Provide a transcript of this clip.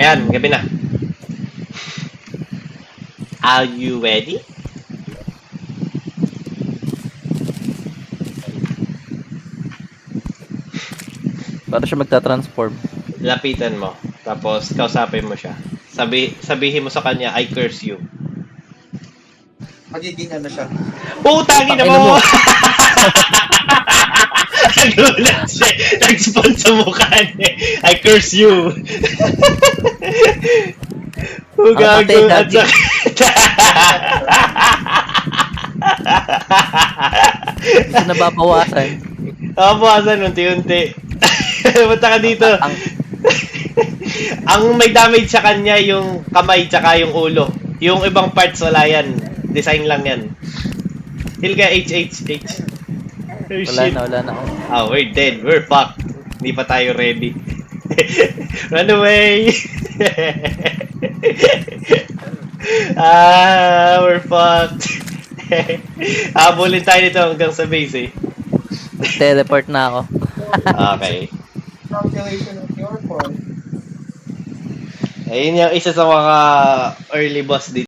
Ayan, gabi na. Are you ready? Para siya magta-transform. Lapitan mo. Tapos, kausapin mo siya. Sabihin mo sa kanya, I curse you. Magiging ano siya. Putangin na Tangina mo! mo. Nagulat siya. Nag-spawn sa mukha niya. I curse you. Gago Ang at patay, sakit. Hindi siya nababawasan. Nakabawasan unti-unti. Punta ka dito. Ang Ang may damage sa kanya yung kamay tsaka yung ulo. Yung ibang parts wala yan. Design lang yan. Heal ka H. Oh, shit. wala na ako. Oh, we're dead. We're fucked. Hindi pa tayo ready. Run away! We're fucked. Habulin tayo nito hanggang sa base eh. Teleport na ako. Okay. Calculation of your point. Ayun yung isa sa mga early boss dito.